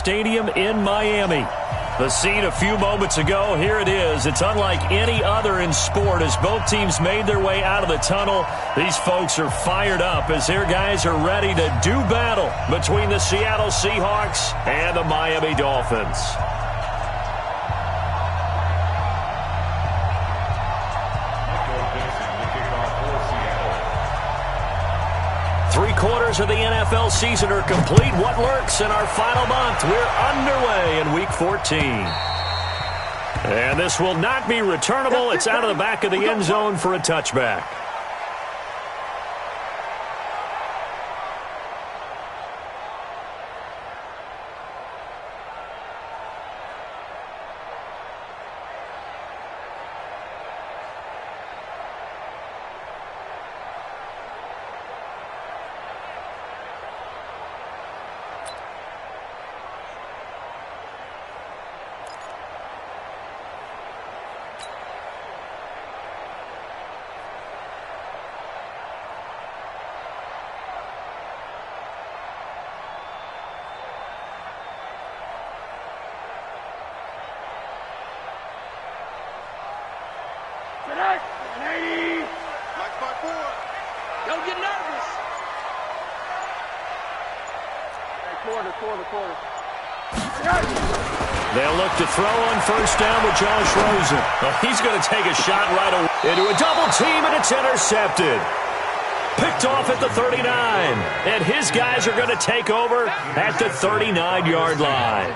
Stadium in Miami. The scene a few moments ago, here it is. It's unlike any other in sport as both teams made their way out of the tunnel. These folks are fired up as their guys are ready to do battle between the Seattle Seahawks and the Miami Dolphins. Three-quarters of the NFL season are complete. What lurks in our final month? We're underway in Week 14. And this will not be returnable. It's out of the back of the end zone for a touchback. Don't get nervous. Quarter. They'll look to throw on first down with Josh Rosen. Oh, he's going to take a shot right away into a double team, and it's intercepted. Picked off at the 39. And his guys are going to take over at the 39-yard line.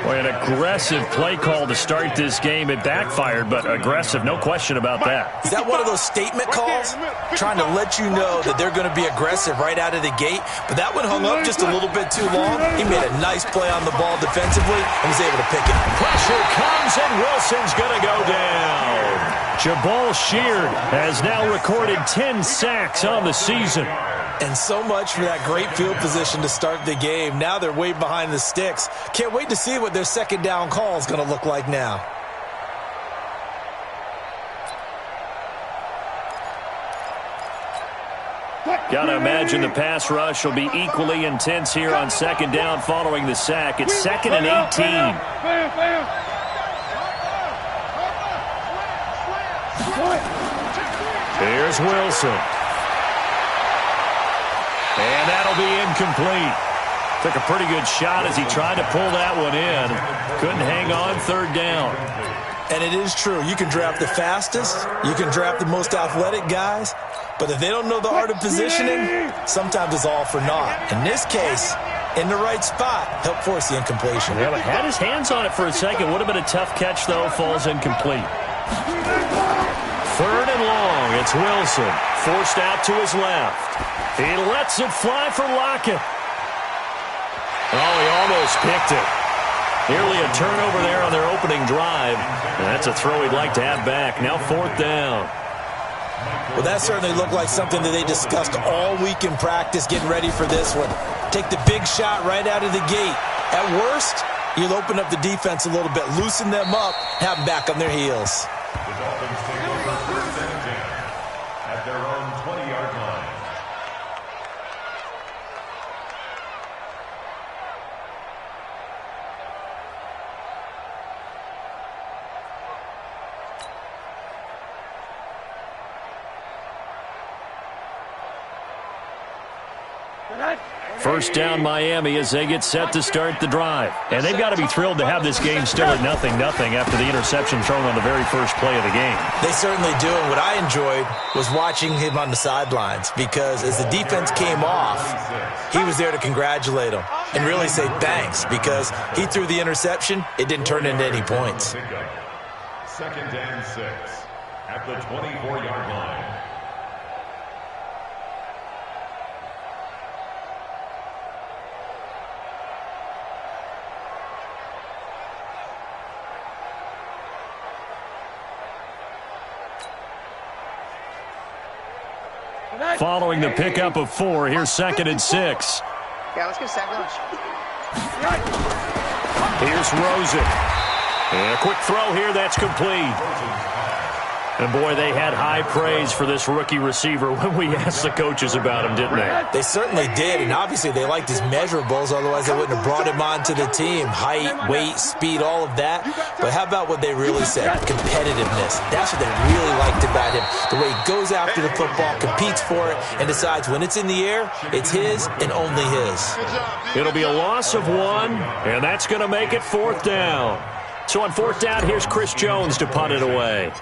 Boy, an aggressive play call to start this game. It backfired, but aggressive, no question about that. Is that one of those statement calls? Trying to let you know that they're going to be aggressive right out of the gate, but that one hung up just a little bit too long. He made a nice play on the ball defensively and was able to pick it. Pressure comes, and Wilson's going to go down. Jabal Sheard has now recorded 10 sacks on the season. And so much for that great field position to start the game. Now they're way behind the sticks. Can't wait to see what their second down call is going to look like now. Got to imagine the pass rush will be equally intense here on second down following the sack. It's 2nd and 18. Here's Wilson. And that'll be incomplete. Took a pretty good shot as he tried to pull that one in. Couldn't hang on third down. And it is true. You can draft the fastest. You can draft the most athletic guys. But if they don't know the art of positioning, sometimes it's all for naught. In this case, in the right spot, helped force the incompletion. Yeah, but had his hands on it for a second. Would have been a tough catch, though. Falls incomplete. 3rd and long. It's Wilson. Forced out to his left. He lets it fly for Lockett. Oh, he almost picked it. Nearly a turnover there on their opening drive. And that's a throw he'd like to have back. Now 4th down. Well, that certainly looked like something that they discussed all week in practice, getting ready for this one. Take the big shot right out of the gate. At worst, you'll open up the defense a little bit, loosen them up, have them back on their heels. The Dolphins take over 1st and 10 at their own 20-yard line. First down Miami as they get set to start the drive. And they've got to be thrilled to have this game still at 0-0 after the interception thrown on the very first play of the game. They certainly do. And what I enjoyed was watching him on the sidelines because as the defense came off, he was there to congratulate them and really say thanks because he threw the interception. It didn't turn into any points. 2nd and 6 at the 24-yard line. Following the pickup of 4, here's 2nd and 6. Yeah, let's get a sack lunch. Here's Rosen. And a quick throw here that's complete. And, boy, they had high praise for this rookie receiver when we asked the coaches about him, didn't they? They certainly did, and obviously they liked his measurables. Otherwise, they wouldn't have brought him onto the team. Height, weight, speed, all of that. But how about what they really said? Competitiveness. That's what they really liked about him. The way he goes after the football, competes for it, and decides when it's in the air, it's his and only his. It'll be a loss of 1, and that's going to make it 4th down. So on 4th down, here's Chris Jones to punt it away.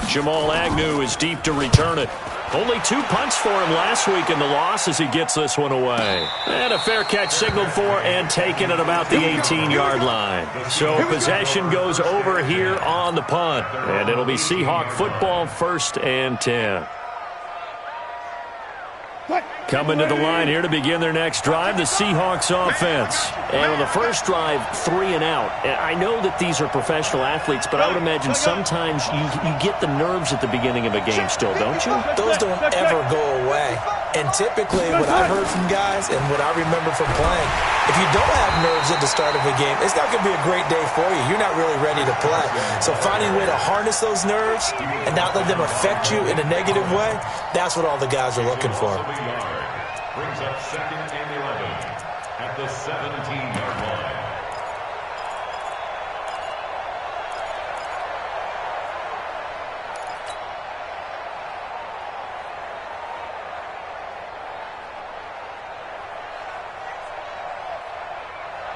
Jamal Agnew is deep to return it. Only 2 punts for him last week in the loss as he gets this one away. And a fair catch signaled for and taken at about the 18-yard line. So possession goes over here on the punt. And it'll be Seahawk football, 1st and 10. Coming to the line here to begin their next drive, the Seahawks offense. And on the first drive, 3 and out. And I know that these are professional athletes, but I would imagine sometimes you get the nerves at the beginning of a game still, don't you? Those don't ever go away. And typically what I've heard from guys and what I remember from playing, if you don't have nerves at the start of a game, it's not going to be a great day for you. You're not really ready to play. So finding a way to harness those nerves and not let them affect you in a negative way, that's what all the guys are looking for. Brings up 2nd and 11 at the 17-yard line.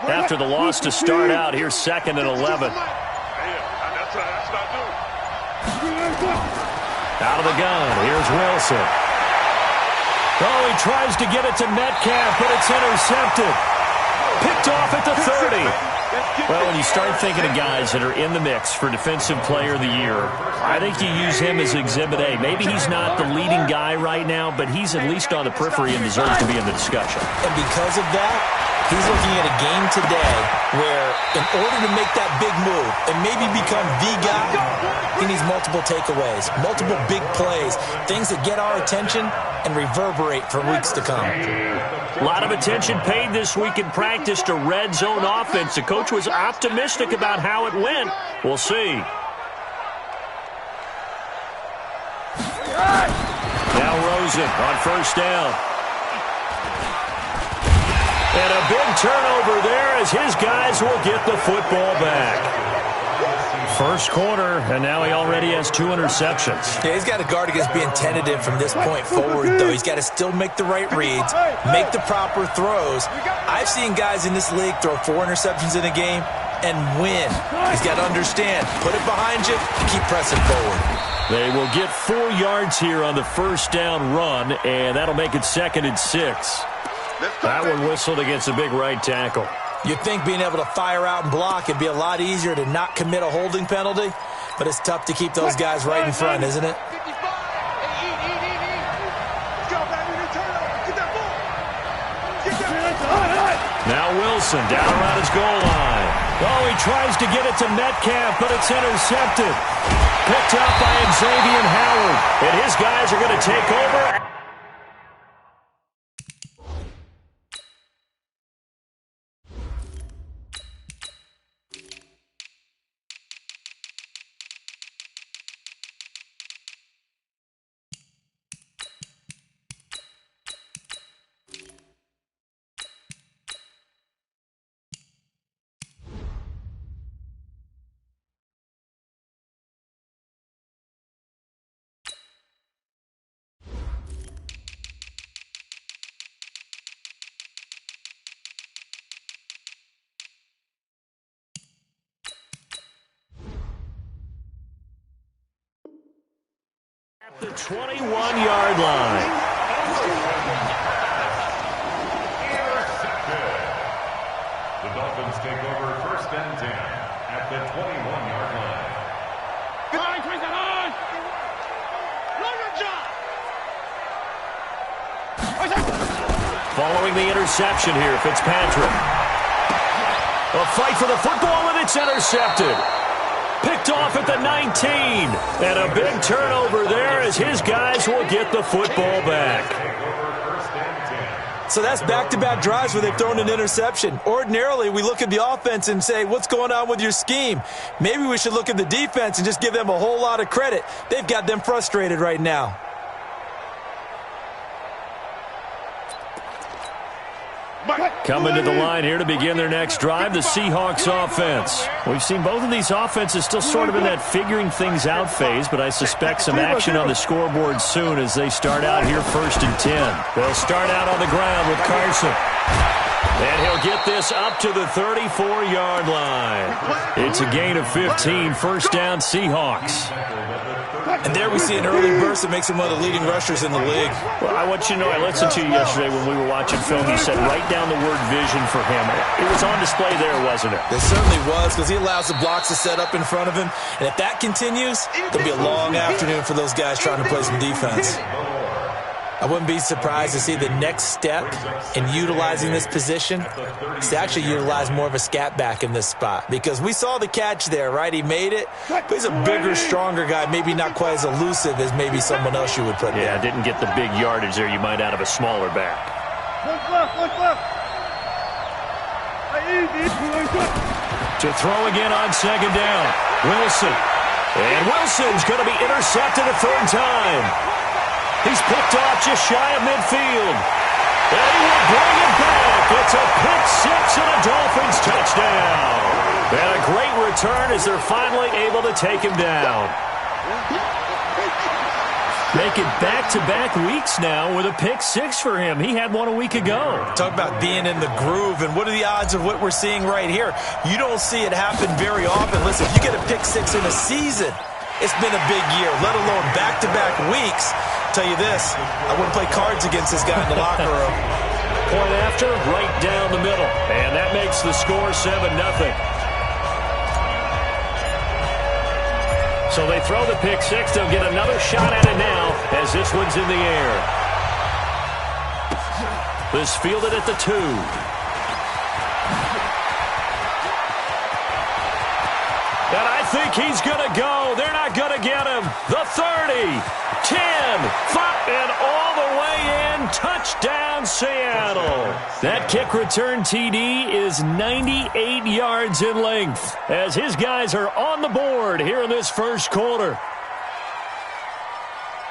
After the loss to start out, here's 2nd and 11. Out of the gun, here's Wilson. Oh, he tries to get it to Metcalf, but it's intercepted. Picked off at the 30. Well, when you start thinking of guys that are in the mix for Defensive Player of the Year, I think you use him as Exhibit A. Maybe he's not the leading guy right now, but he's at least on the periphery and deserves to be in the discussion. And because of that, he's looking at a game today where in order to make that big move and maybe become the guy, he needs multiple takeaways, multiple big plays, things that get our attention and reverberate for weeks to come. A lot of attention paid this week in practice to red zone offense. The coach was optimistic about how it went. We'll see. Now Rosen on 1st down. And a big turnover there as his guys will get the football back. First quarter, and now he already has 2 interceptions. Yeah, he's got to guard against being tentative from this point forward, though. He's got to still make the right reads, make the proper throws. I've seen guys in this league throw 4 interceptions in a game and win. He's got to understand, put it behind you, and keep pressing forward. They will get 4 yards here on the 1st down run, and that'll make it 2nd and 6. That one whistled against a big right tackle. You'd think being able to fire out and block would be a lot easier to not commit a holding penalty, but it's tough to keep those guys right in front, isn't it? Now Wilson down around his goal line. Oh, he tries to get it to Metcalf, but it's intercepted. Picked up by Xavier Howard, and his guys are going to take over. The 21-yard line. Intercepted. The Dolphins take over 1st and 10 at the 21-yard line. Following the interception here, Fitzpatrick. A fight for the football, and it's intercepted. Picked off at the 19. And a big turnover there as his guys will get the football back. So that's back-to-back drives where they've thrown an interception. Ordinarily, we look at the offense and say, what's going on with your scheme? Maybe we should look at the defense and just give them a whole lot of credit. They've got them frustrated right now. Coming to the line here to begin their next drive, the Seahawks offense. We've seen both of these offenses still sort of in that figuring things out phase, but I suspect some action on the scoreboard soon as they start out here 1st and 10. They'll start out on the ground with Carson. And he'll get this up to the 34-yard line. It's a gain of 15, first down Seahawks. And there we see an early burst that makes him one of the leading rushers in the league. Well, I want you to know, I listened to you yesterday when we were watching film. You said write down the word vision for him. It was on display there, wasn't it? It certainly was, because he allows the blocks to set up in front of him. And if that continues, it'll be a long afternoon for those guys trying to play some defense. I wouldn't be surprised to see the next step in utilizing this position is to actually utilize more of a scat back in this spot. Because we saw the catch there, right? He made it. But he's a bigger, stronger guy, maybe not quite as elusive as maybe someone else you would put there. Yeah, didn't get the big yardage there you might out of a smaller back. To throw again on 2nd down. Wilson. And Wilson's going to be intercepted a 3rd time. He's picked off just shy of midfield. And he will bring it back. It's a pick-6 and a Dolphins touchdown. And a great return as they're finally able to take him down. Make it back-to-back weeks now with a pick-6 for him. He had one a week ago. Talk about being in the groove, and what are the odds of what we're seeing right here? You don't see it happen very often. Listen, if you get a pick-6 in a season, it's been a big year, let alone back-to-back weeks. I'll tell you this, I wouldn't play cards against this guy in the locker room. Point after, right down the middle. And that makes the score 7-0. So they throw the pick-6. They'll get another shot at it now as this one's in the air. This fielded at the 2. And I think he's going to go. They're not going to get him. The 30, 10, 5, and all the way in. Touchdown, Seattle. That kick return TD is 98 yards in length as his guys are on the board here in this first quarter.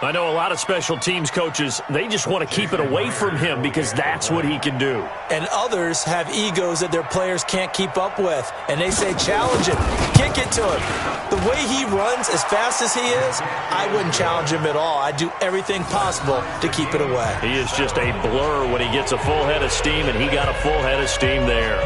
I know a lot of special teams coaches, they just want to keep it away from him because that's what he can do. And others have egos that their players can't keep up with. And they say, challenge him, kick it to him. The way he runs as fast as he is, I wouldn't challenge him at all. I'd do everything possible to keep it away. He is just a blur when he gets a full head of steam, and he got a full head of steam there.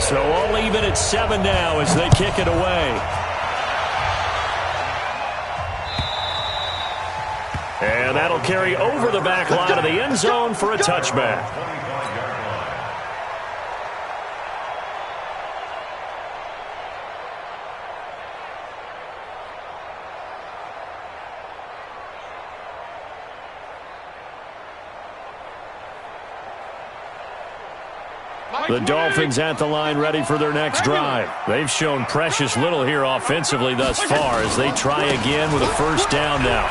So all even at 7 now as they kick it away. And that'll carry over the back line of the end zone for a touchback. The Dolphins at the line ready for their next drive. They've shown precious little here offensively thus far as they try again with a first down now.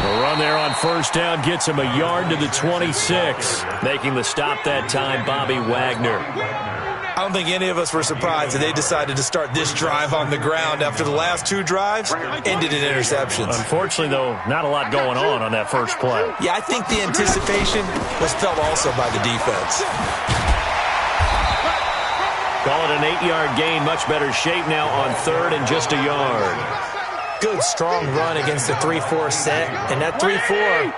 The run there on first down gets him a yard to the 26. Making the stop that time, Bobby Wagner. I don't think any of us were surprised that they decided to start this drive on the ground after the last 2 drives ended in interceptions. Unfortunately, though, not a lot going on that first play. Yeah, I think the anticipation was felt also by the defense. Call it an 8-yard gain. Much better shape now on 3rd and just a yard. Good, strong run against the 3-4 set. And that 3-4,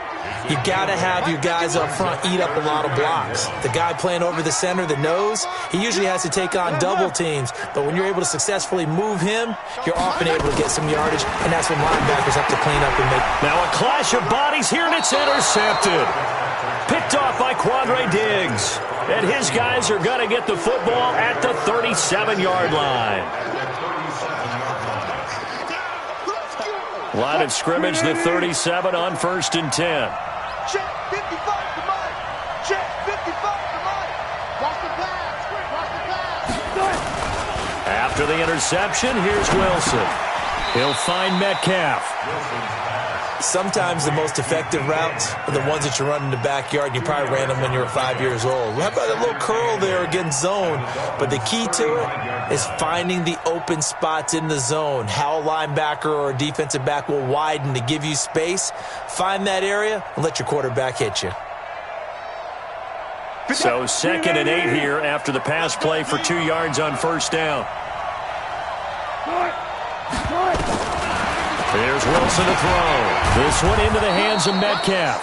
you got to have your guys up front eat up a lot of blocks. The guy playing over the center, the nose, he usually has to take on double teams. But when you're able to successfully move him, you're often able to get some yardage. And that's when linebackers have to clean up and make. Now a clash of bodies here, and it's intercepted. Picked off by Quandre Diggs. And his guys are going to get the football at the 37-yard line. Line of scrimmage, the 37 on 1st and 10. Check 55 to Mike. Check 55 to Mike. Watch the pass. Watch the pass. After the interception, here's Wilson. He'll find Metcalf. Sometimes the most effective routes are the ones that you run in the backyard, and you probably ran them when you were 5 years old. How about a little curl there against zone? But the key to it is finding the open spots in the zone. How a linebacker or a defensive back will widen to give you space. Find that area and let your quarterback hit you. So 2nd and 8 here after the pass play for 2 yards on first down. Here's Wilson to throw. This one into the hands of Metcalf.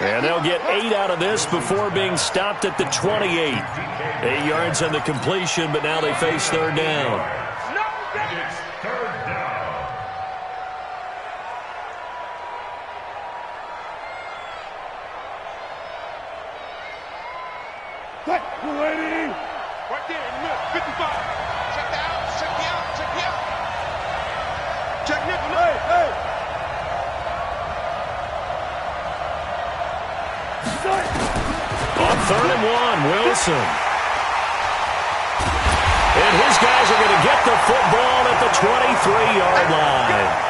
And they'll get 8 out of this before being stopped at the 28. 8 yards on the completion, but now they face third down. It's third down. Right there in the middle, 55. Check the out, check the out, check the out. Check nickel, hey. On 3rd and 1, Wilson. And his guys are going to get the football at the 23-yard line.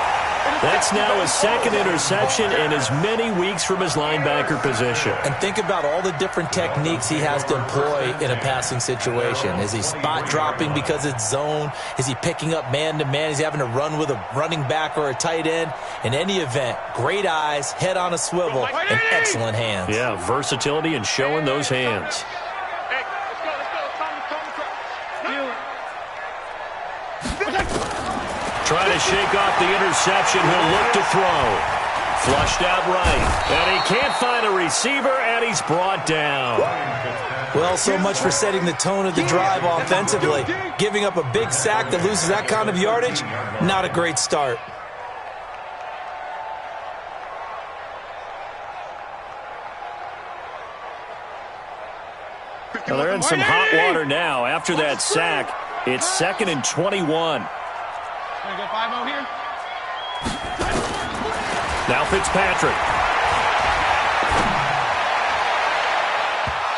That's now his 2nd interception in as many weeks from his linebacker position. And think about all the different techniques he has to employ in a passing situation. Is he spot dropping because it's zone? Is he picking up man-to-man? Is he having to run with a running back or a tight end? In any event, great eyes, head on a swivel, and excellent hands. Yeah, versatility and showing those hands. Hey, let's go. Trying to shake off the interception. He'll look to throw. Flushed out right. And he can't find a receiver, and he's brought down. Well, so much for setting the tone of the drive offensively. Giving up a big sack that loses that kind of yardage, not a great start. Well, they're in some hot water now. After that sack, it's 2nd and 21. Gonna go 5-0 here. Now Fitzpatrick.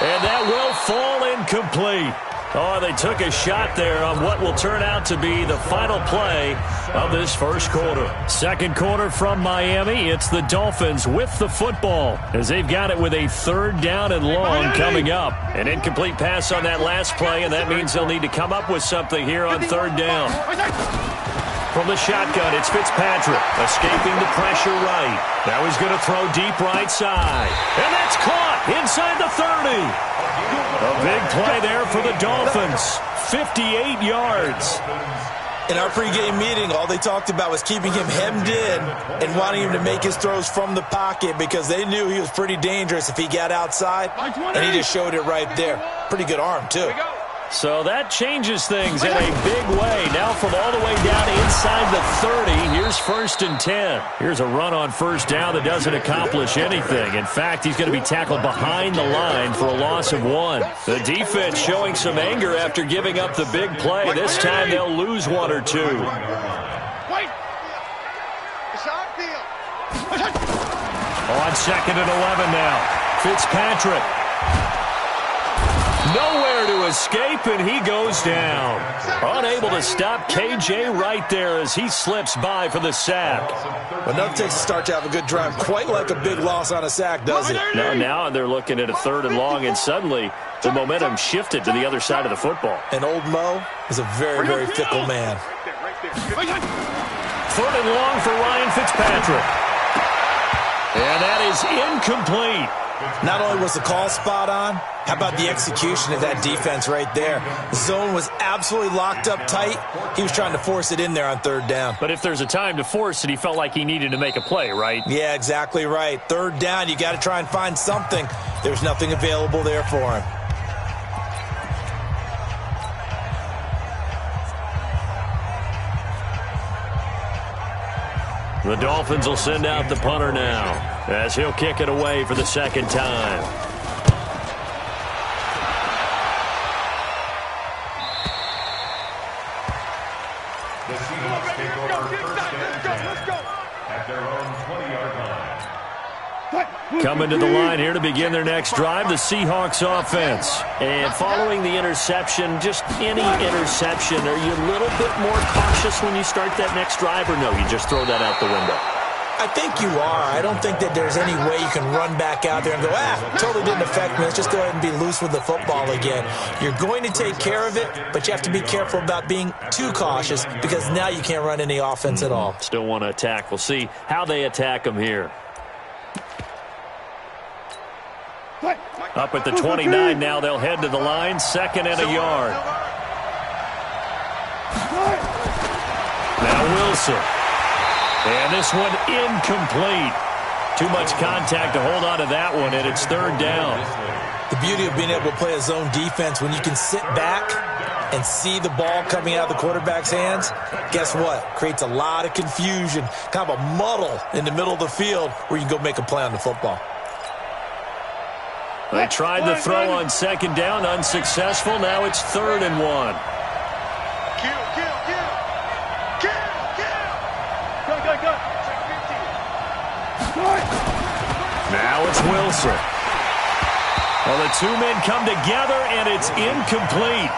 And that will fall incomplete. Oh, they took a shot there on what will turn out to be the final play of this first quarter. Second quarter from Miami. It's the Dolphins with the football as they've got it with a 3rd down and long coming up. An incomplete pass on that last play, and that means they'll need to come up with something here on 3rd down. From the shotgun, it's Fitzpatrick, escaping the pressure right. Now he's going to throw deep right side. And that's caught inside the 30. A big play there for the Dolphins. 58 yards. In our pregame meeting, all they talked about was keeping him hemmed in and wanting him to make his throws from the pocket because they knew he was pretty dangerous if he got outside, and he just showed it right there. Pretty good arm, too. So that changes things in a big way. Now from all the way down inside the 30, here's 1st and 10. Here's a run on first down that doesn't accomplish anything. In fact, he's going to be tackled behind the line for a loss of 1. The defense showing some anger after giving up the big play. This time they'll lose 1 or 2. Wait. It's our deal. On 2nd and 11 now. Fitzpatrick. Nowhere to escape, and he goes down. Unable to stop KJ right there as he slips by for the sack. Well, nothing takes a start to have a good drive. Quite like a big loss on a sack, does it? No, now they're looking at a 3rd and long, and suddenly the momentum shifted to the other side of the football. And old Mo is a very, very fickle man. 3rd and long for Ryan Fitzpatrick. And that is incomplete. Not only was the call spot on, how about the execution of that defense right there? The zone was absolutely locked up tight. He was trying to force it in there on 3rd down. But if there's a time to force it, he felt like he needed to make a play, right? Yeah, exactly right. 3rd down, you got to try and find something. There's nothing available there for him. The Dolphins will send out the punter now as he'll kick it away for the 2nd time. The Seahawks take over 1st and 10 at their own 20-yard line. Coming to the line here to begin their next drive, the Seahawks offense. And following the interception, just any interception, are you a little bit more cautious when you start that next drive, or no, you just throw that out the window? I think you are. I don't think that there's any way you can run back out there and go, totally didn't affect me. Let's just go ahead and be loose with the football again. You're going to take care of it, but you have to be careful about being too cautious because now you can't run any offense at all. Still want to attack. We'll see how they attack them here. Up at the 29 now, they'll head to the line, second and a yard. Now Wilson. And this one incomplete. Too much contact to hold on to that one, and it's third down. The beauty of being able to play a zone defense, when you can sit back and see the ball coming out of the quarterback's hands, guess what? Creates a lot of confusion, kind of a muddle in the middle of the field where you can go make a play on the football. They tried to throw on second down, unsuccessful. Now it's 3rd and 1. Now it's Wilson. Well, the two men come together, and it's incomplete.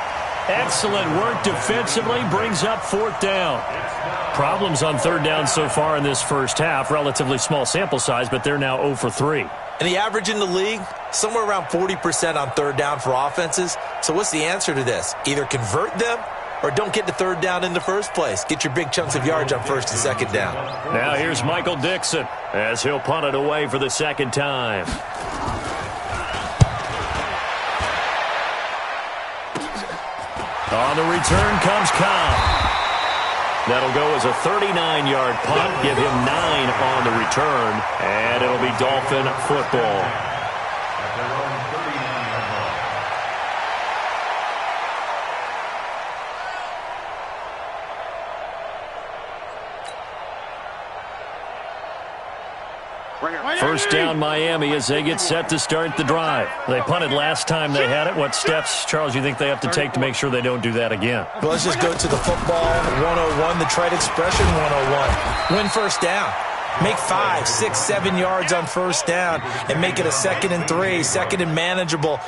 Excellent work defensively, brings up 4th down. Problems on 3rd down so far in this first half. Relatively small sample size, but they're now 0 for 3. And the average in the league, somewhere around 40% on 3rd down for offenses. So what's the answer to this? Either convert them or don't get to 3rd down in the first place. Get your big chunks of yards on 1st and 2nd down. Now here's Michael Dixon as he'll punt it away for the second time. On the return comes Cobb. That'll go as a 39-yard punt. Give him 9 on the return, and it'll be Dolphin football. At their own 39-yard line. First down Miami as they get set to start the drive. They punted last time they had it. What steps, Charles, you think they have to take to make sure they don't do that again? Well, let's just go to the football 101, the trite expression 101. Win first down. Make 5, 6, 7 yards on first down and make it a 2nd and 3, 2nd and manageable.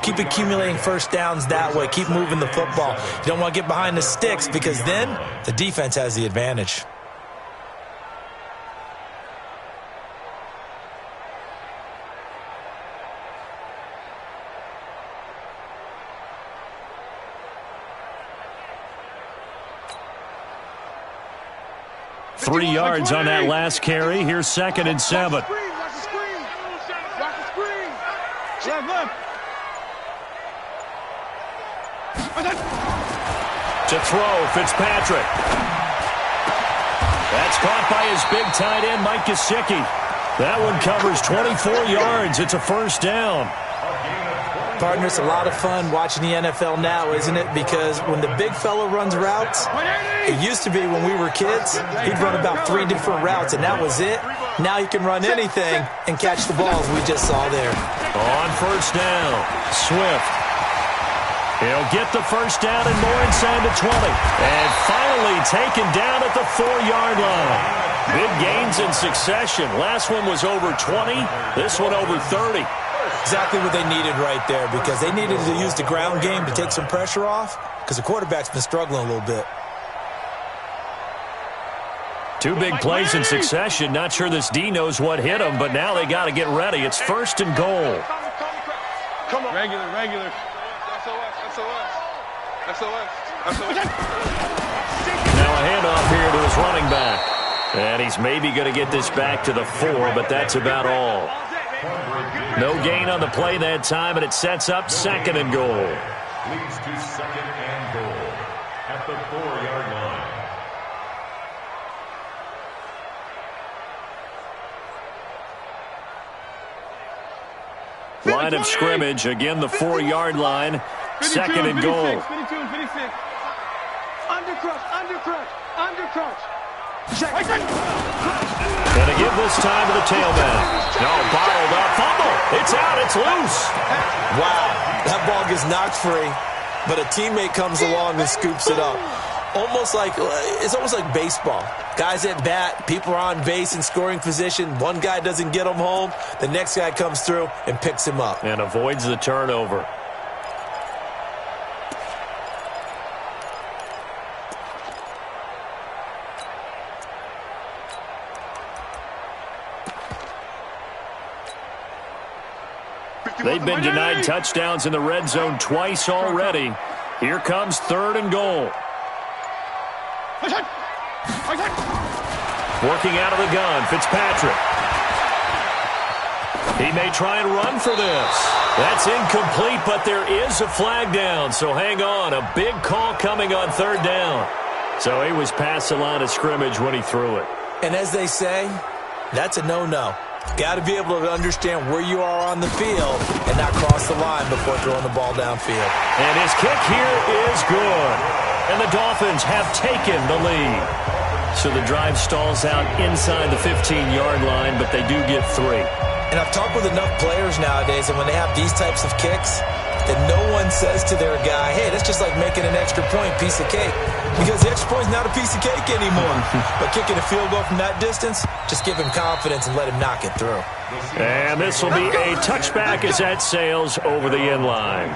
Keep accumulating first downs that way. Keep moving the football. You don't want to get behind the sticks because then the defense has the advantage. Three yards on that last carry. Here's 2nd and 7. Watch the screen. Watch the screen. To throw, Fitzpatrick. That's caught by his big tight end, Mike Gesicki. That one covers 24 yards. It's a first down. Partner, it's a lot of fun watching the NFL now, isn't it? Because when the big fella runs routes, it used to be when we were kids, he'd run about 3 different routes, and that was it. Now he can run anything and catch the balls we just saw there. On first down, Swift. He'll get the first down and more inside the 20. And finally taken down at the 4-yard line. Big gains in succession. Last one was over 20. This one over 30. Exactly what they needed right there because they needed to use the ground game to take some pressure off because the quarterback's been struggling a little bit. 2 big plays in succession. Not sure this D knows what hit him, but now they got to get ready. It's 1st and goal. Come on. Regular. SOS. Now a handoff here to his running back. And he's maybe going to get this back to the 4, but that's about all. No gain on the play that time, and it sets up 2nd and goal. Leads to 2nd and goal at the 4-yard line. Line of scrimmage, again the 4-yard line, 2nd and goal. 52 and 56. Undercrush. And to give this time to the tailback. No, bottled up, fumble. It's out, it's loose. Wow, that ball gets knocked free, but a teammate comes along and scoops it up. It's almost like baseball. Guys at bat, people are on base in scoring position. One guy doesn't get him home. The next guy comes through and picks him up. And avoids the turnover. They've been denied touchdowns in the red zone twice already. Here comes 3rd and goal. Working out of the gun, Fitzpatrick. He may try and run for this. That's incomplete, but there is a flag down, so hang on. A big call coming on 3rd down. So he was past the line of scrimmage when he threw it. And as they say, that's a no-no. Got to be able to understand where you are on the field and not cross the line before throwing the ball downfield. And his kick here is good. And the Dolphins have taken the lead. So the drive stalls out inside the 15-yard line, but they do get 3. And I've talked with enough players nowadays, and when they have these types of kicks, that no one says to their guy, hey, that's just like making an extra point, piece of cake. Because the extra point is not a piece of cake anymore. But kicking a field goal from that distance, just give him confidence and let him knock it through. And this will be a touchback as that sails over the end line.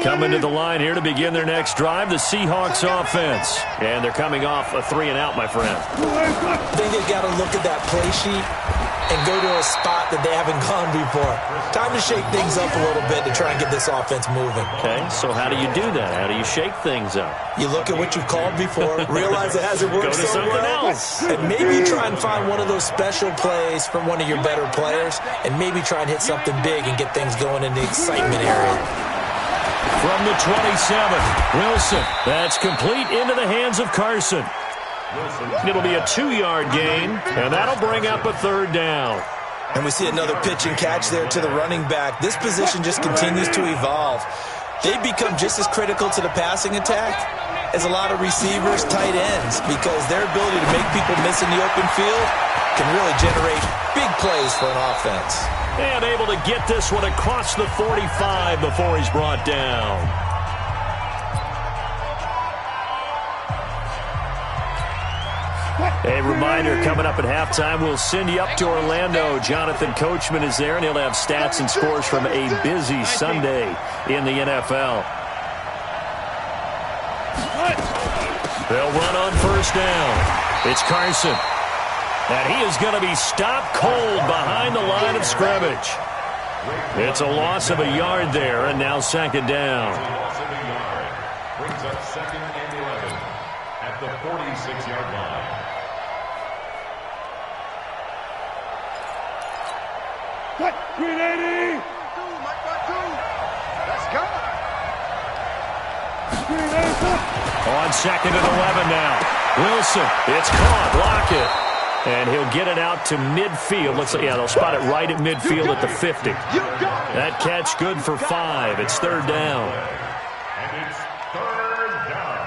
Coming to the line here to begin their next drive, the Seahawks offense. And they're coming off a 3-and-out, my friend. I think they've got to look at that play sheet and go to a spot that they haven't gone before. Time to shake things up a little bit to try and get this offense moving. Okay, so how do you do that? How do you shake things up? You look at what you've called before, realize it hasn't worked so well, and maybe try and find one of those special plays from one of your better players, and maybe try and hit something big and get things going in the excitement area. From the 27, Wilson. That's complete into the hands of Carson. It'll be a 2-yard gain, and that'll bring up a 3rd down. And we see another pitch and catch there to the running back. This position just continues to evolve. They become just as critical to the passing attack as a lot of receivers, tight ends, because their ability to make people miss in the open field can really generate big plays for an offense. And able to get this one across the 45 before he's brought down. A reminder, coming up at halftime, we'll send you up to Orlando. Jonathan Coachman is there, and he'll have stats and scores from a busy Sunday in the NFL. They'll run on 1st down. It's Carson. And he is going to be stopped cold behind the line of scrimmage. It's a loss of a yard there, and now 2nd down. Loss of a yard. Brings up 2nd and 11 at the 46-yard line. Cut. 380. Let's go. On 2nd and 11 now. Wilson, it's caught. Block it. And he'll get it out to midfield. Looks like, yeah, they'll spot it right at midfield at the 50. That catch good for 5. It's 3rd down. And it's 3rd down.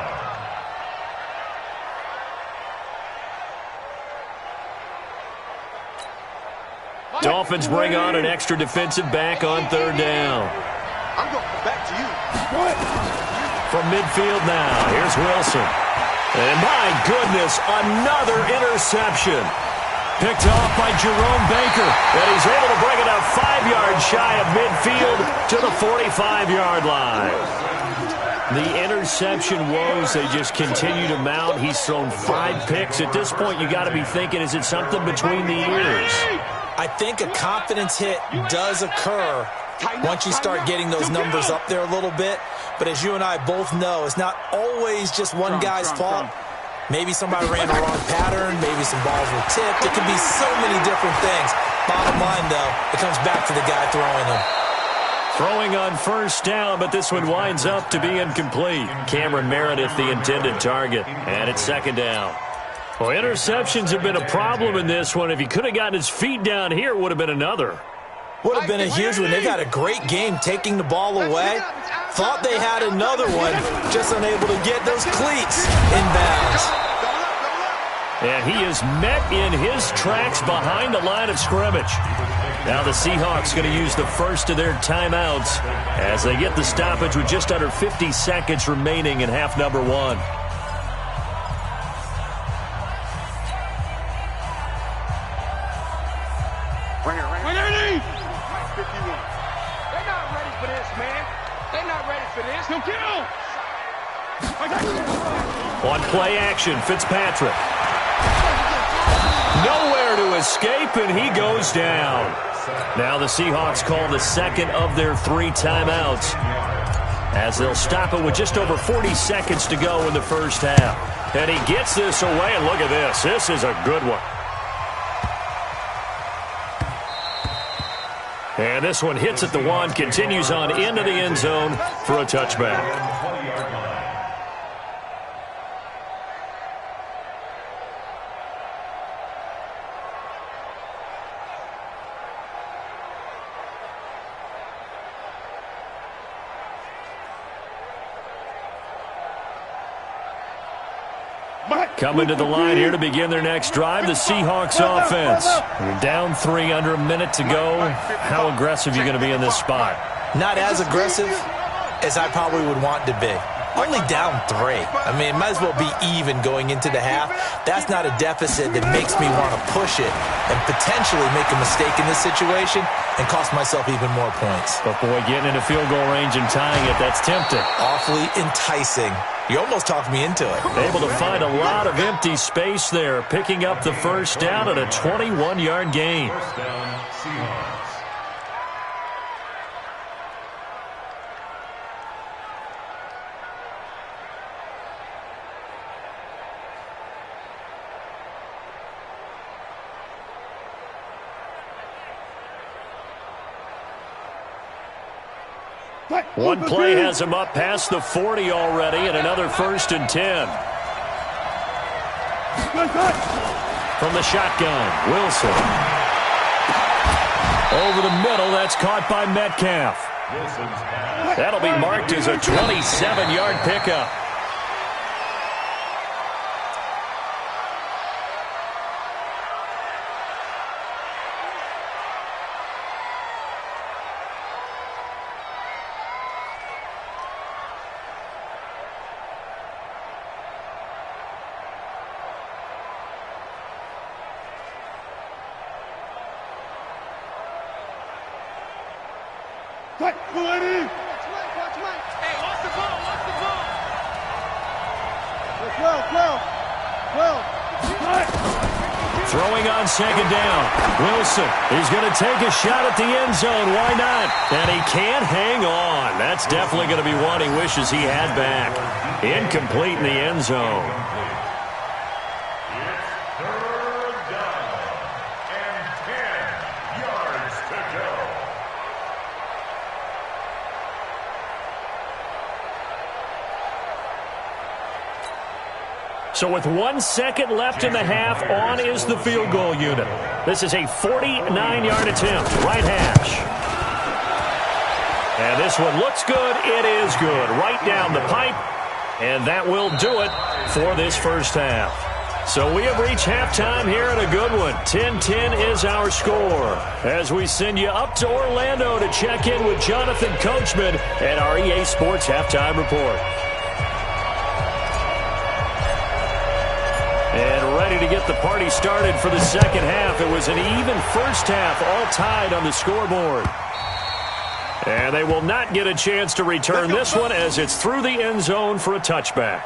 Dolphins bring on an extra defensive back on 3rd down. I'm going back to you. From midfield now, here's Wilson. And my goodness, another interception. Picked off by Jerome Baker. And he's able to bring it up 5 yards shy of midfield to the 45-yard line. The interception woes, they just continue to mount. He's thrown 5 picks. At this point, you got to be thinking, is it something between the ears? I think a confidence hit does occur once you start getting those numbers up there a little bit. But as you and I both know, it's not always just one guy's fault. Maybe somebody ran the wrong pattern. Maybe some balls were tipped. It could be so many different things. Bottom line, though, it comes back to the guy throwing them. Throwing on 1st down, but this one winds up to be incomplete. Cameron Meredith, the intended target, and it's 2nd down. Well, interceptions have been a problem in this one. If he could have gotten his feet down here, it would have been another. Would have been a huge one. They've had a great game taking the ball away. Thought they had another one, just unable to get those cleats in bounds. And he is met in his tracks behind the line of scrimmage. Now the Seahawks going to use the first of their timeouts as they get the stoppage with just under 50 seconds remaining in half number one. On play action, Fitzpatrick. Nowhere to escape, and he goes down. Now the Seahawks call the second of their 3 timeouts as they'll stop it with just over 40 seconds to go in the first half. And he gets this away, and look at this. This is a good one. And this one hits at the 1, continues on into the end zone for a touchback. Coming to the line here to begin their next drive, the Seahawks offense. You're down 3, under a minute to go. How aggressive are you going to be in this spot? Not as aggressive as I probably would want to be. Only down 3. I mean, it might as well be even going into the half. That's not a deficit that makes me want to push it and potentially make a mistake in this situation and cost myself even more points. But boy, getting into field goal range and tying it, that's tempting. Awfully enticing. You almost talked me into it. Able to find a lot of empty space there, picking up the first down at a 21-yard gain. First down, Seahawks. One play has him up past the 40 already, and another 1st and 10. From the shotgun, Wilson. Over the middle, that's caught by Metcalf. That'll be marked as a 27-yard pickup. Throwing on second down. Wilson, he's going to take a shot at the end zone. Why not? And he can't hang on. That's definitely going to be one he wishes he had back. Incomplete in the end zone. It's 3rd down and 10 yards to go. So with 1 second left in the half, on is the field goal unit. This is a 49-yard attempt, right hash. And this one looks good. It is good. Right down the pipe. And that will do it for this first half. So we have reached halftime here at a good one. 10-10 is our score. As we send you up to Orlando to check in with Jonathan Coachman at our EA Sports Halftime Report. And ready to get the party started for the second half. It was an even first half, all tied on the scoreboard. And they will not get a chance to return this one as it's through the end zone for a touchback.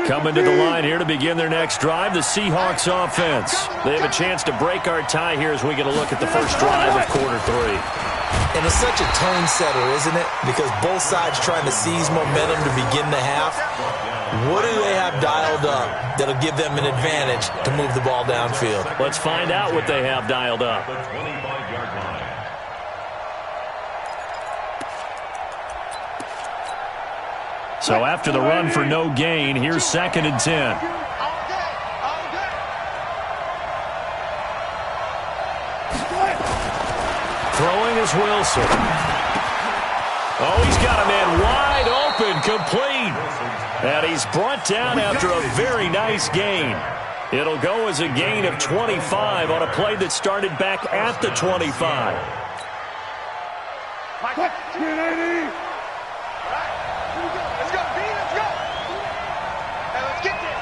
Coming to the line here to begin their next drive, the Seahawks offense. They have a chance to break our tie here as we get a look at the first drive of quarter 3. And it's such a tone setter, isn't it? Because both sides trying to seize momentum to begin the half. What do they have dialed up that'll give them an advantage to move the ball downfield? Let's find out what they have dialed up. The 25-yard line. So after the run for no gain, here's 2nd and 10. goes Wilson. Oh, he's got a man wide open, complete. And he's brought down after a very nice gain. It'll go as a gain of 25 on a play that started back at the 25. Let's go, B, let's go. Hey, let's get there.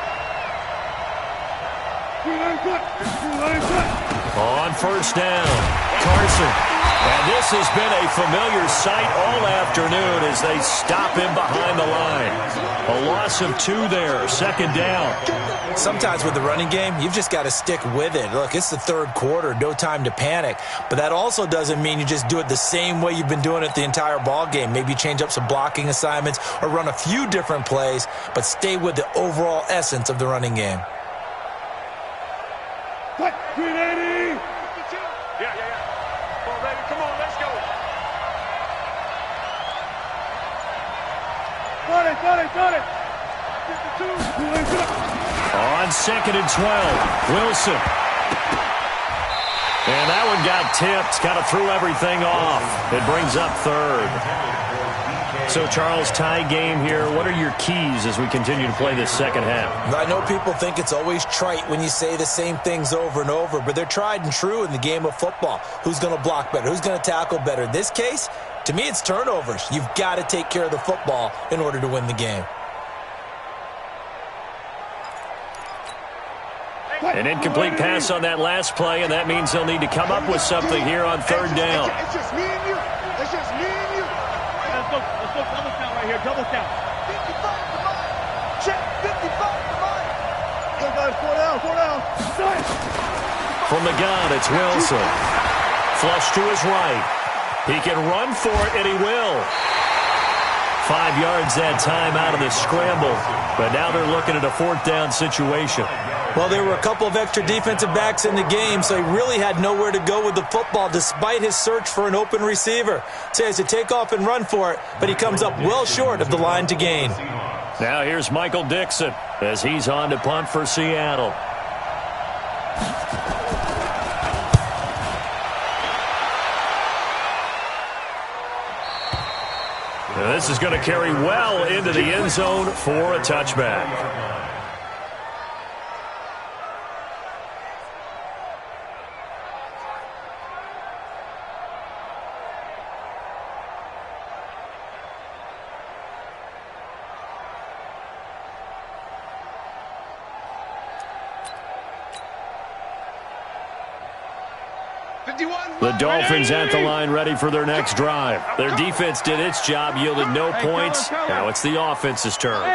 On first down, Carson. And this has been a familiar sight all afternoon as they stop him behind the line. A loss of 2 there, second down. Sometimes with the running game, you've just got to stick with it. Look, it's the third quarter, no time to panic. But that also doesn't mean you just do it the same way you've been doing it the entire ball game. Maybe change up some blocking assignments or run a few different plays, but stay with the overall essence of the running game. What? 380! Yeah. Come on, baby. Come on, let's go. 40. 52. On second and 12, Wilson. And that one got tipped, kind of threw everything off. It brings up third. So, Charles, tie game here. What are your keys as we continue to play this second half? I know people think it's always trite when you say the same things over and over, but they're tried and true in the game of football. Who's going to block better? Who's going to tackle better? In this case, to me, it's turnovers. You've got to take care of the football in order to win the game. An incomplete pass on that last play, and that means they'll need to come up with something here on third down. It's just me and you. It's just me and you. Let's go double count right here. Double count. 55 to mine. Check. 55 to mine. Go, guys. 4 down. From the gun, it's Wilson. Flush to his right. He can run for it, and he will. 5 yards that time out of the scramble. But now they're looking at a fourth down situation. Well, there were a couple of extra defensive backs in the game, so he really had nowhere to go with the football despite his search for an open receiver. So he has to take off and run for it, but he comes up well short of the line to gain. Now here's Michael Dixon as he's on to punt for Seattle. Now this is going to carry well into the end zone for a touchback. The Dolphins at the line ready for their next drive. Their defense did its job, yielded no points. Now it's the offense's turn.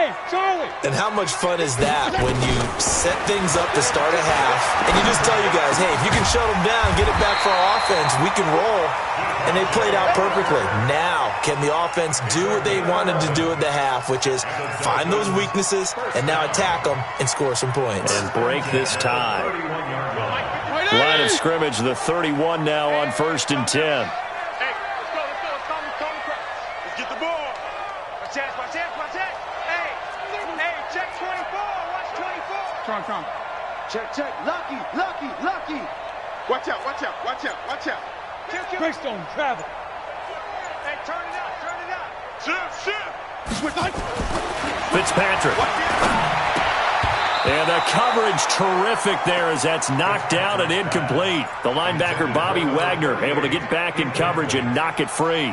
And how much fun is that when you set things up to start a half and you just tell you guys, hey, if you can shut them down, get it back for our offense, we can roll. And they played out perfectly. Now, can the offense do what they wanted to do at the half, which is find those weaknesses and now attack them and score some points. And break this tie. Line of scrimmage, the 31 now on 1st and 10. Hey, let's go. Let's get the ball. Watch that. Hey, check 24. Watch 24. Come. Check. Lucky. Watch out. Greystone, travel. Hey, turn it out. Shift. Fitzpatrick. And the coverage terrific there as that's knocked down and incomplete. The linebacker, Bobby Wagner, able to get back in coverage and knock it free.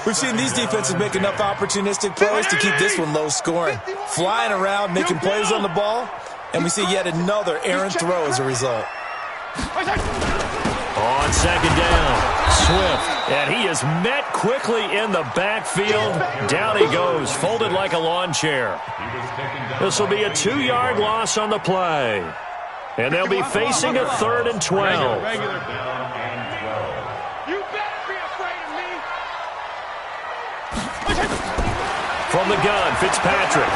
We've seen these defenses make enough opportunistic plays to keep this one low scoring. Flying around, making plays on the ball, and we see yet another errant throw as a result. On second down, Swift, and he is met quickly in the backfield. Down he goes, folded like a lawn chair. This will be a 2-yard loss on the play. And they'll be facing a 3rd and 12. Regular. You better be afraid of me. From the gun, Fitzpatrick.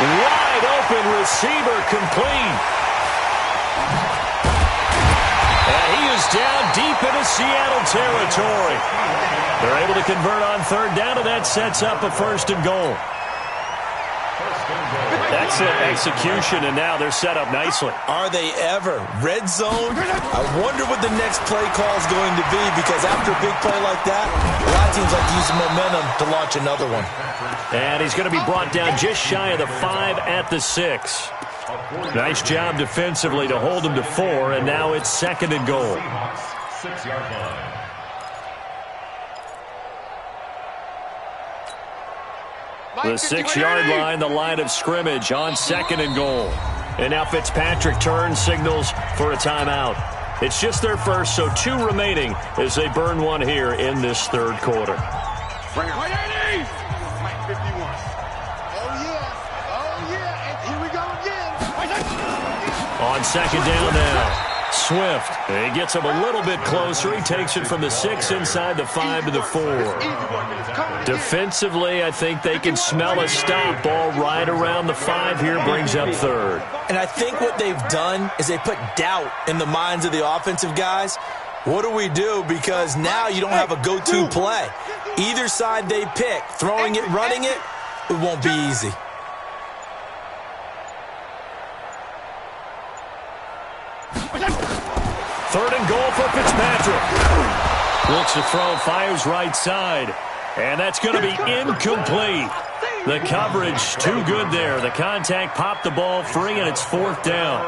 Wide open receiver, complete. And he is down deep into Seattle territory. They're able to convert on 3rd down, and that sets up a 1st and goal. Excellent execution, and now they're set up nicely. Are they ever? Red zone? I wonder what the next play call is going to be, because after a big play like that, a lot of teams like to use the momentum to launch another one. And he's going to be brought down just shy of the 5 at the 6. Nice job defensively to hold him to 4, and now it's 2nd and goal. Seahawks 6-yard line. The 6-yard line, the line of scrimmage on 2nd and goal. And now Fitzpatrick turns, signals for a timeout. It's just their first, so 2 remaining as they burn one here in this 3rd quarter. Bring it. 51. Oh, yeah. And here we go again. On 2nd down now. Swift. He gets him a little bit closer. He takes it from the 6 inside the 5 to the 4. Defensively, I think they can smell a stop. Ball right around the 5 here, brings up 3rd. And I think what they've done is they put doubt in the minds of the offensive guys. What do we do? Because now you don't have a go-to play. Either side they pick, throwing it, running it, it won't be easy. Third and goal for Fitzpatrick. Looks to throw, fires right side. And that's going to be incomplete. The coverage too good there. The contact popped the ball free, and it's 4th down.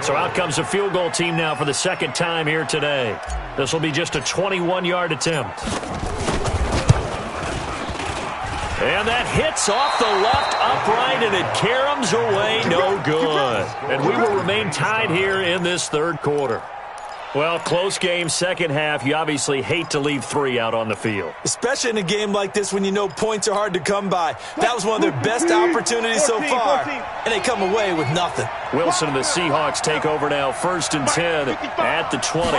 So out comes a field goal team now for the 2nd time here today. This will be just a 21-yard attempt. And that hits off the left upright, and it caroms away, no good. And we will remain tied here in this 3rd quarter. Well, close game, second half. You obviously hate to leave 3 out on the field. Especially in a game like this when you know points are hard to come by. That was one of their best opportunities so far, and they come away with nothing. Wilson and the Seahawks take over now, 1st and 10 at the 20.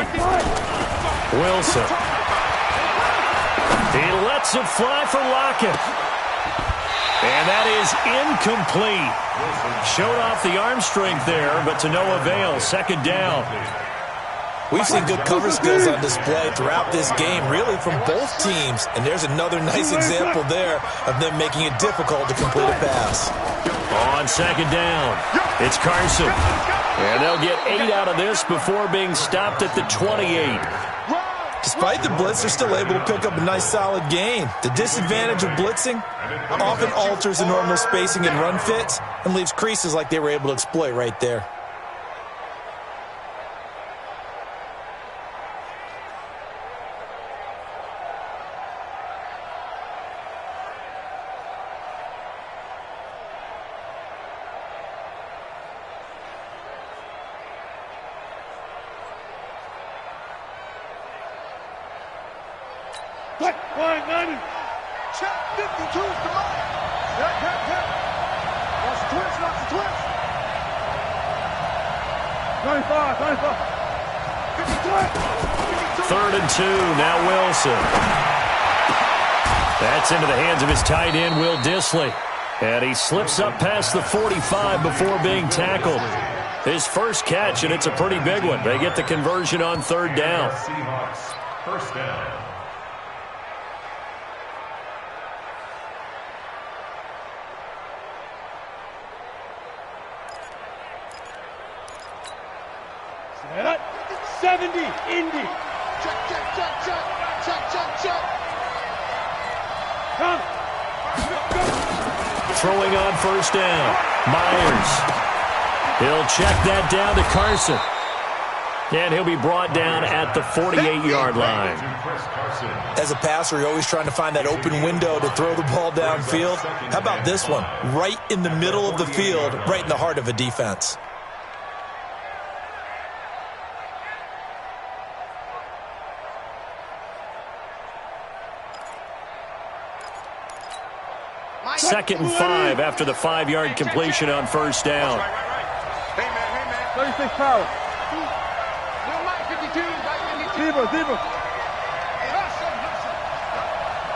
Wilson. He lets it fly for Lockett. And that is incomplete. Showed off the arm strength there, but to no avail. 2nd down. We've seen good cover skills on display throughout this game, really from both teams. And there's another nice example there of them making it difficult to complete a pass. On 2nd down, it's Carson. And they'll get 8 out of this before being stopped at the 28. Despite the blitz, they're still able to pick up a nice solid gain. The disadvantage of blitzing often alters the normal spacing and run fits and leaves creases like they were able to exploit right there. Check 52's the line. Check. That's the twist, not the twist. 25. 3rd and 2, now Wilson. That's into the hands of his tight end, Will Dissly. And he slips up past the 45 before being tackled. His first catch, and it's a pretty big one. They get the conversion on 3rd down. Seahawks 1st down. Set up. 70. Indy. Check. Come. Throwing on 1st down. Myers. He'll check that down to Carson. And he'll be brought down at the 48-yard line. As a passer, you're always trying to find that open window to throw the ball downfield. How about this one? Right in the middle of the field, right in the heart of a defense. Second and 5 after the 5-yard completion on 1st down. Hey, man. 36 power. No, Mike, 52. Zebra.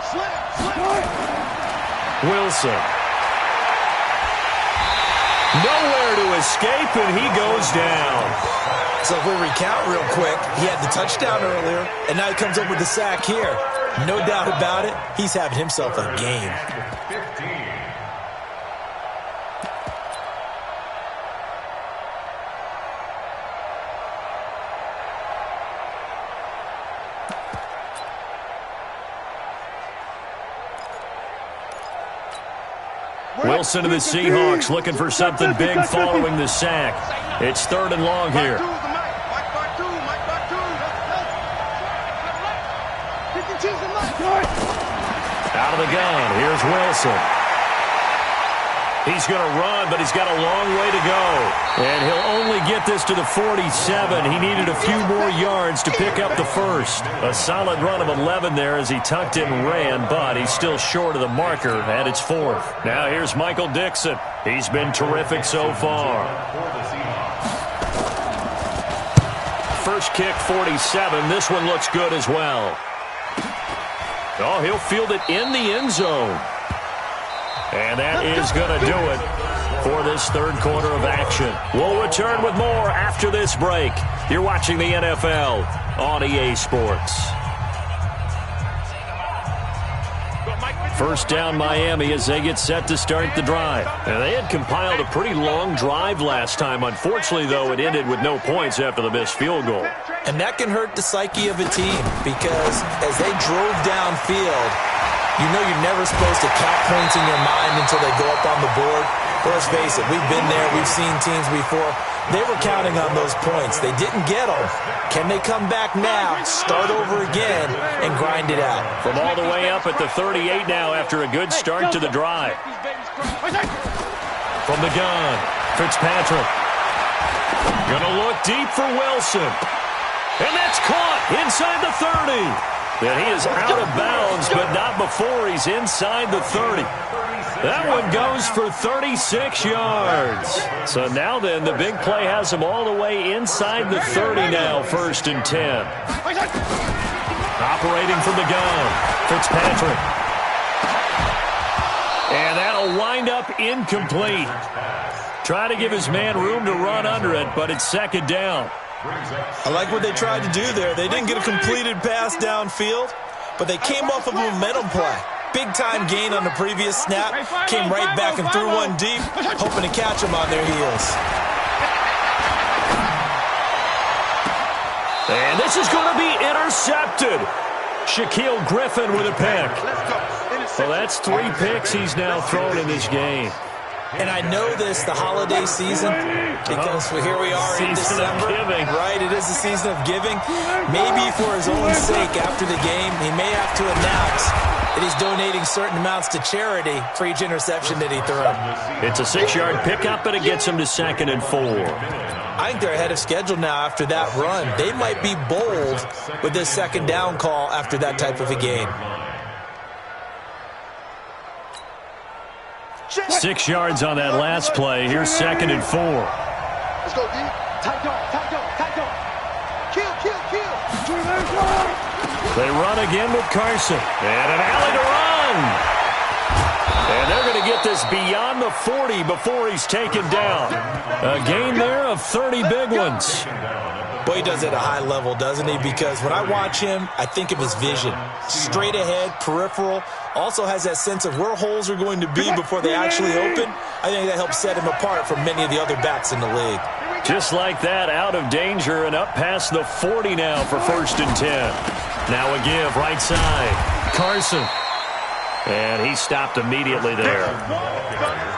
Slip. Wilson. Nowhere to escape, and he goes down. So if we recount real quick, he had the touchdown earlier, and now he comes up with the sack here. No doubt about it, he's having himself a game. Wilson and the Seahawks looking for something big following the sack. It's 3rd and long here. Out of the gun, here's Wilson. He's going to run, but he's got a long way to go. And he'll only get this to the 47. He needed a few more yards to pick up the first. A solid run of 11 there as he tucked in and ran, but he's still short of the marker, and it's 4th. Now here's Michael Dixon. He's been terrific so far. First kick, 47. This one looks good as well. Oh, he'll field it in the end zone. And that is going to do it for this 3rd quarter of action. We'll return with more after this break. You're watching the NFL on EA Sports. First down Miami as they get set to start the drive. And they had compiled a pretty long drive last time. Unfortunately, though, it ended with no points after the missed field goal. And that can hurt the psyche of a team because as they drove downfield, you know you're never supposed to count points in your mind until they go up on the board. But let's face it, we've been there. We've seen teams before. They were counting on those points. They didn't get them. Can they come back now, start over again, and grind it out? From all the way up at the 38 now after a good start to the drive. From the gun, Fitzpatrick. Gonna look deep for Wilson. And that's caught inside the 30. And he is out of bounds, but not before he's inside the 30. That one goes for 36 yards. So now then, the big play has him all the way inside the 30 now, 1st and 10. Operating from the gun, Fitzpatrick. And that'll wind up incomplete. Try to give his man room to run under it, but it's 2nd down. I like what they tried to do there. They didn't get a completed pass downfield, but they came off of a momentum play. Big-time gain on the previous snap. Came right back and threw one deep, hoping to catch them on their heels. And this is going to be intercepted. Shaquille Griffin with a pick. Well, that's 3 picks he's now thrown in this game. And I know this, the holiday season, because here we are in December. Right, it is the season of giving. Maybe for his own sake after the game, he may have to announce that he's donating certain amounts to charity for each interception that he threw. It's a 6-yard pickup, but it gets him to 2nd and 4. I think they're ahead of schedule now after that run. They might be bold with this 2nd down call after that type of a game. 6 yards on that last play. Here's 2nd and 4. Let's go, D. Tight dog, tight dog, tight dog. Kill, kill, kill. They run again with Carson. And an alley to run. And they're going to get this beyond the 40 before he's taken down. A gain there of 30 big ones. Boy, he does it at a high level, doesn't he? Because when I watch him, I think of his vision. Straight ahead, peripheral. Also has that sense of where holes are going to be before they actually open. I think that helps set him apart from many of the other backs in the league. Just like that, out of danger and up past the 40 now for 1st and 10. Now a give, right side. Carson. And he stopped immediately there.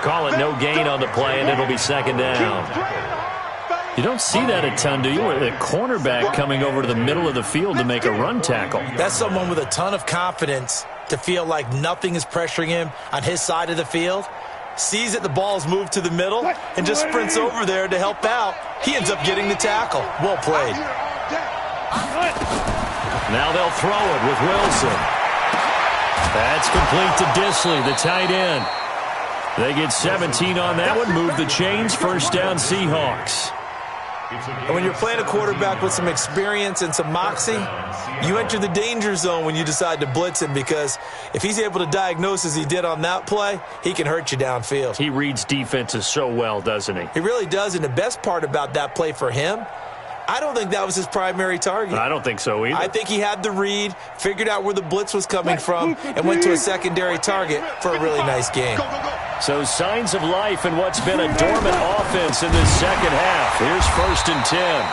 Call it no gain on the play, and it'll be 2nd down. You don't see that a ton, do you? With a cornerback coming over to the middle of the field to make a run tackle. That's someone with a ton of confidence to feel like nothing is pressuring him on his side of the field. Sees that the ball's moved to the middle and just sprints over there to help out. He ends up getting the tackle. Well played. Now they'll throw it with Wilson. That's complete to Disley, the tight end. They get 17 on that one. Move the chains. 1st down, Seahawks. And when you're playing a quarterback with some experience and some moxie, you enter the danger zone when you decide to blitz him, because if he's able to diagnose as he did on that play, he can hurt you downfield. He reads defenses so well, doesn't he? He really does, and the best part about that play for him, I don't think that was his primary target. I don't think so either. I think he had the read, figured out where the blitz was coming from, and went to a secondary target for a really nice game. So signs of life in what's been a dormant offense in this 2nd half. Here's 1st and 10.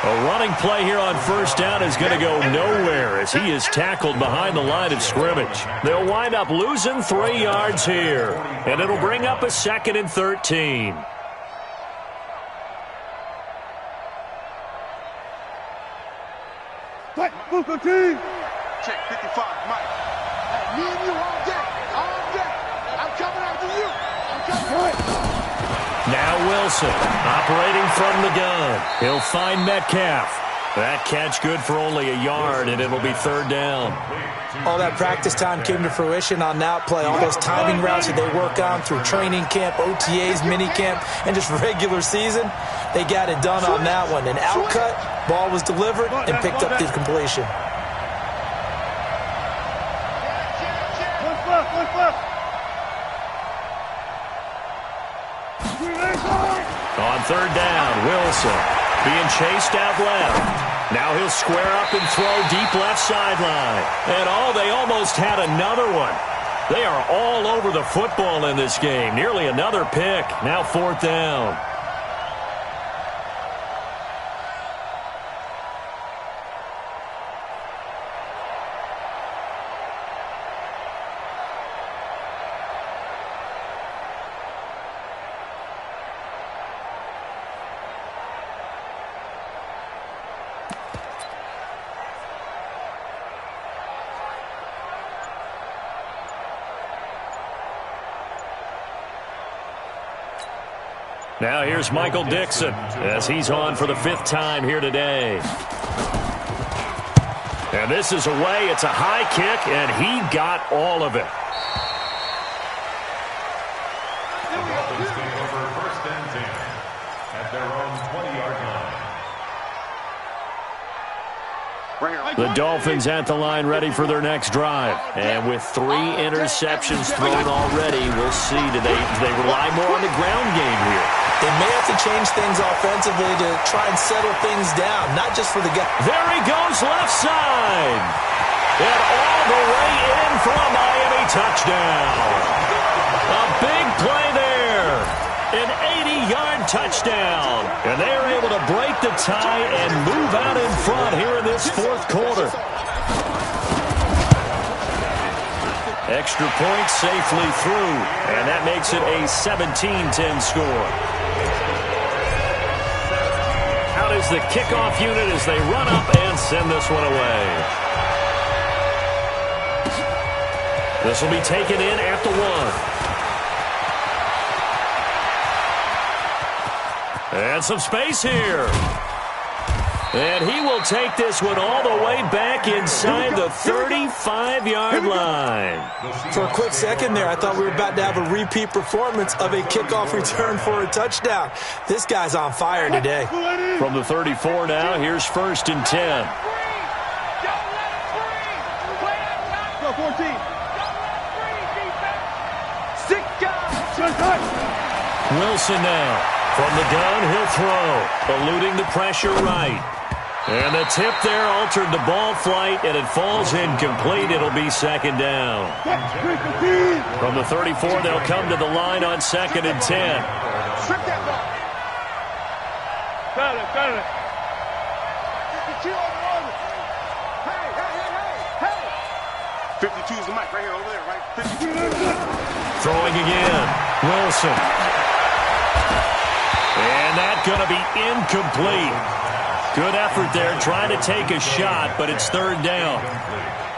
A running play here on first down is going to go nowhere as he is tackled behind the line of scrimmage. They'll wind up losing 3 yards here, and it'll bring up a 2nd and 13. Check 55, Mike. Me and you all day. All day. I'm coming after you. I'm coming. Now Wilson, operating from the gun. He'll find Metcalf. That catch good for only a yard, and it'll be 3rd down. All that practice time came to fruition on that play. All those timing routes that they work on through training camp, OTAs, minicamp, and just regular season, they got it done on that one. An outcut, ball was delivered, and picked up the completion. On 3rd down, Wilson being chased out left. Now he'll square up and throw deep left sideline. And they almost had another one. They are all over the football in this game. Nearly another pick. Now 4th down. Now here's Michael Dixon as he's on for the 5th time here today. And this is away. It's a high kick, and he got all of it. The Dolphins take over 1st and 10 at their own 20-yard line. The Dolphins at the line ready for their next drive. And with 3 interceptions thrown already, we'll see. Do they rely more on the ground game here? They may have to change things offensively to try and settle things down, not just for the guy. There he goes, left side. And all the way in for a Miami touchdown. A big play there. An 80-yard touchdown. And they are able to break the tie and move out in front here in this 4th quarter. Extra point safely through. And that makes it a 17-10 score. Out is the kickoff unit as they run up and send this one away. This will be taken in at the 1. And some space here. And he will take this one all the way back inside the 35-yard line. For a quick second there, I thought we were about to have a repeat performance of a kickoff return for a touchdown. This guy's on fire today. From the 34 now, here's 1st and 10. Go 14. 6 guys. Wilson now. From the gun, he'll throw. Eluding the pressure right. And the tip there altered the ball flight, and it falls incomplete. It'll be 2nd down. From the 34, they'll come to the line on 2nd and 10. Trick that ball. Got it. 52 on the order. Hey. 52 is the mic right here, over there, right? 52. Throwing again. Wilson. And that's going to be incomplete. Good effort there trying to take a shot, but it's 3rd down.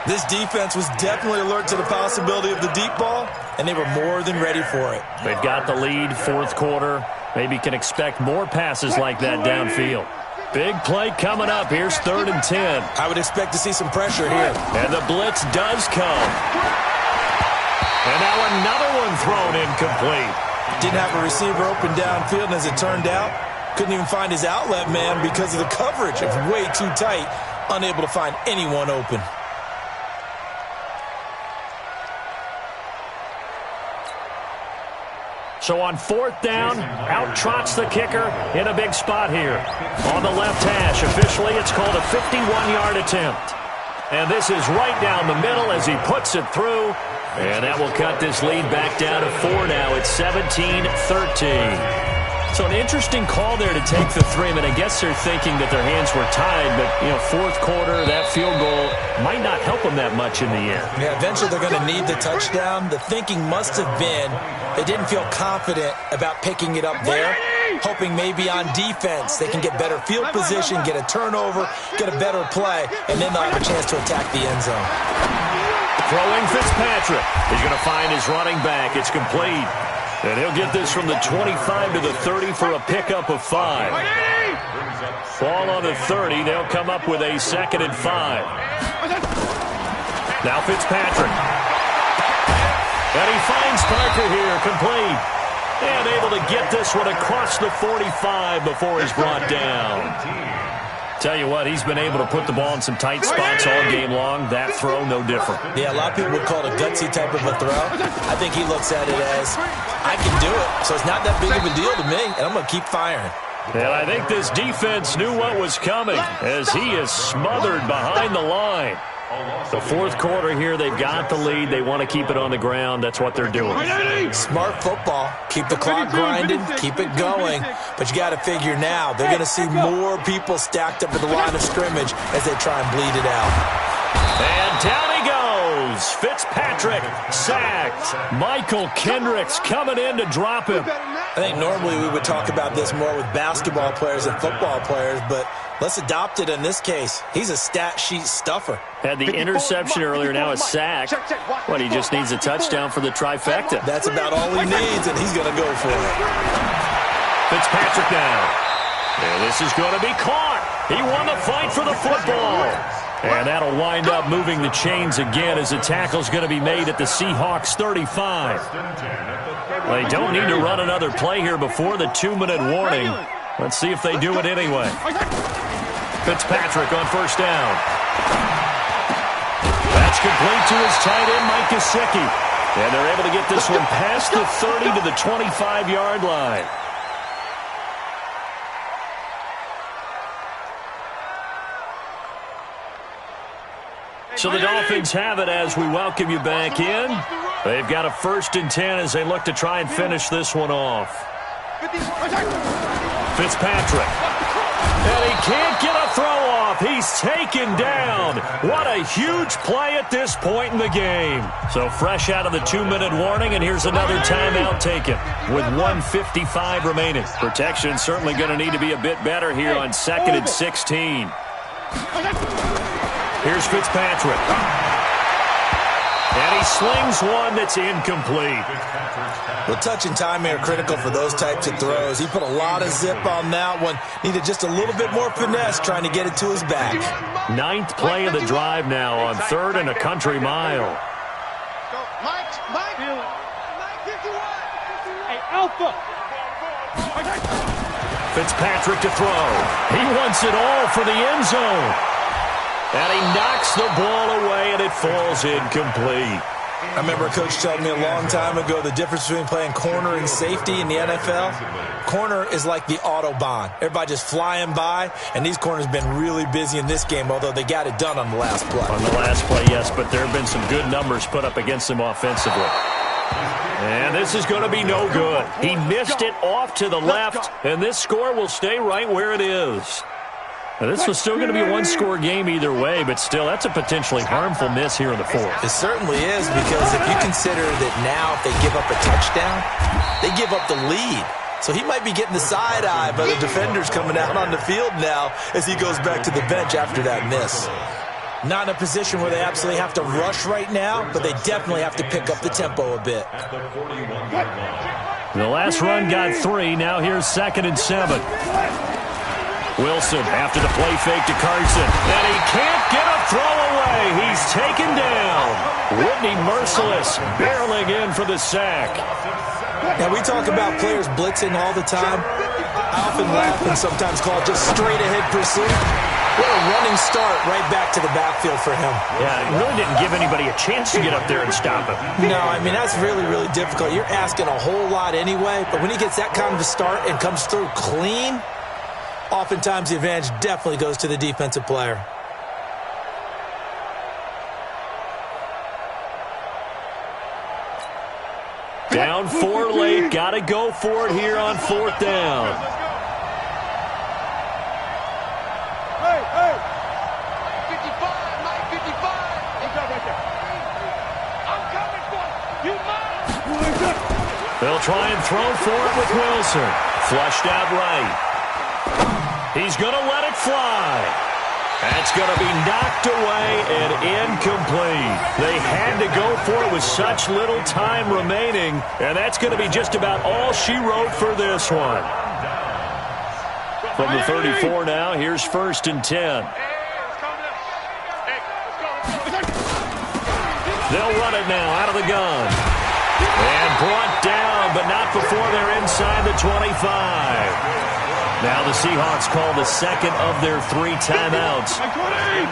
This defense was definitely alert to the possibility of the deep ball, and they were more than ready for it. They've got the lead, 4th quarter. Maybe can expect more passes like that downfield. Big play coming up. Here's 3rd and 10. I would expect to see some pressure here. And the blitz does come. And now another one thrown incomplete. Didn't have a receiver open downfield, and as it turned out, couldn't even find his outlet man because of the coverage. It's way too tight, unable to find anyone open. So on 4th down, out trots the kicker in a big spot here. On the left hash, officially it's called a 51-yard attempt. And this is right down the middle as he puts it through. And that will cut this lead back down to 4 now. It's 17-13. So an interesting call there to take the 3. I mean, I guess they're thinking that their hands were tied, but, fourth quarter, that field goal might not help them that much in the end. Yeah, eventually they're going to need the touchdown. The thinking must have been they didn't feel confident about picking it up there, hoping maybe on defense they can get better field position, get a turnover, get a better play, and then they'll have a chance to attack the end zone. Throwing Fitzpatrick. He's going to find his running back. It's complete. And he'll get this from the 25 to the 30 for a pickup of 5. Ball on the 30. They'll come up with a 2nd and 5. Now Fitzpatrick. And he finds Parker here, complete. And able to get this one across the 45 before he's brought down. Tell you what, he's been able to put the ball in some tight spots all game long. That throw, no different. Yeah, a lot of people would call it a gutsy type of a throw. I think he looks at it as, I can do it, so it's not that big of a deal to me, and I'm going to keep firing. And I think this defense knew what was coming as he is smothered behind the line. The fourth quarter here, they've got the lead. They want to keep it on the ground. That's what they're doing. Smart football. Keep the clock grinding. Keep it going. But you got to figure now, they're going to see more people stacked up at the line of scrimmage as they try and bleed it out. And down he goes. Fitzpatrick sacked. Michael Kendricks coming in to drop him. I think normally we would talk about this more with basketball players and football players, but let's adopt it in this case. He's a stat sheet stuffer. Had the interception earlier, now a sack. But he just needs a touchdown for the trifecta. That's about all he needs, and he's going to go for it. Fitzpatrick now. And this is going to be caught. He won the fight for the football. And that'll wind up moving the chains again as the tackle's going to be made at the Seahawks 35. They don't need to run another play here before the 2-minute warning. Let's see if they do it anyway. Fitzpatrick on first down. That's complete to his tight end, Mike Gesicki. And they're able to get this one past the 30 to the 25-yard line. So the Dolphins have it as we welcome you back in. They've got a 1st and 10 as they look to try and finish this one off. Fitzpatrick. And he can't get a throw off. He's taken down. What a huge play at this point in the game. So fresh out of the 2-minute warning, and here's another timeout taken with 1:55 remaining. Protection certainly going to need to be a bit better here on 2nd and 16. Here's Fitzpatrick. And he slings one that's incomplete. Well, touch and time are critical for those types of throws. He put a lot of zip on that one. Needed just a little bit more finesse trying to get it to his back. 9th play of the drive now on 3rd and a country mile. Fitzpatrick to throw. He wants it all for the end zone. And he knocks the ball away, and it falls incomplete. I remember a coach telling me a long time ago the difference between playing corner and safety in the NFL. Corner is like the Autobahn. Everybody just flying by, and these corners have been really busy in this game, although they got it done on the last play. On the last play, yes, but there have been some good numbers put up against them offensively. And this is going to be no good. He missed it off to the left, and this score will stay right where it is. Now, this was still going to be a one-score game either way, but still, that's a potentially harmful miss here in the fourth. It certainly is, because if you consider that now if they give up a touchdown, they give up the lead. So he might be getting the side-eye by the defenders coming out on the field now as he goes back to the bench after that miss. Not in a position where they absolutely have to rush right now, but they definitely have to pick up the tempo a bit. The last run got 3. Now here's 2nd and 7. Wilson after the play fake to Carson. And he can't get a throw away. He's taken down. Whitney Merciless barreling in for the sack. Now, we talk about players blitzing all the time. I often laugh and sometimes call it just straight-ahead pursuit. What a running start right back to the backfield for him. Yeah, it really didn't give anybody a chance to get up there and stop him. No, I mean, that's really, really difficult. You're asking a whole lot anyway, but when he gets that kind of a start and comes through clean, oftentimes the advantage definitely goes to the defensive player. Down 4 late. Got to go for it here on 4th down. Hey. 55, Mike, 55. Good job right there. I'm coming for you. You must. They'll try and throw for it with Wilson. Flushed out right. He's going to let it fly. That's going to be knocked away and incomplete. They had to go for it with such little time remaining, and that's going to be just about all she wrote for this one. From the 34 now, here's 1st and 10. They'll run it now out of the gun. And brought down, but not before they're inside the 25. Now the Seahawks call the second of their 3 timeouts,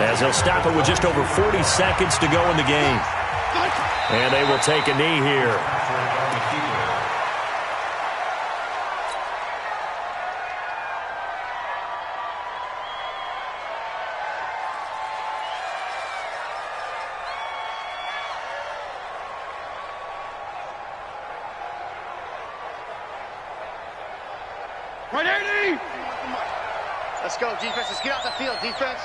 as they'll stop it with just over 40 seconds to go in the game. And they will take a knee here. Right, 80! Let's go, defense. Let's get out the field, defense.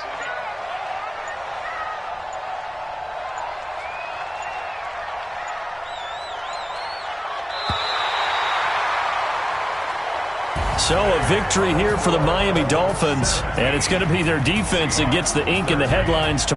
So a victory here for the Miami Dolphins, and it's going to be their defense that gets the ink in the headlines tomorrow.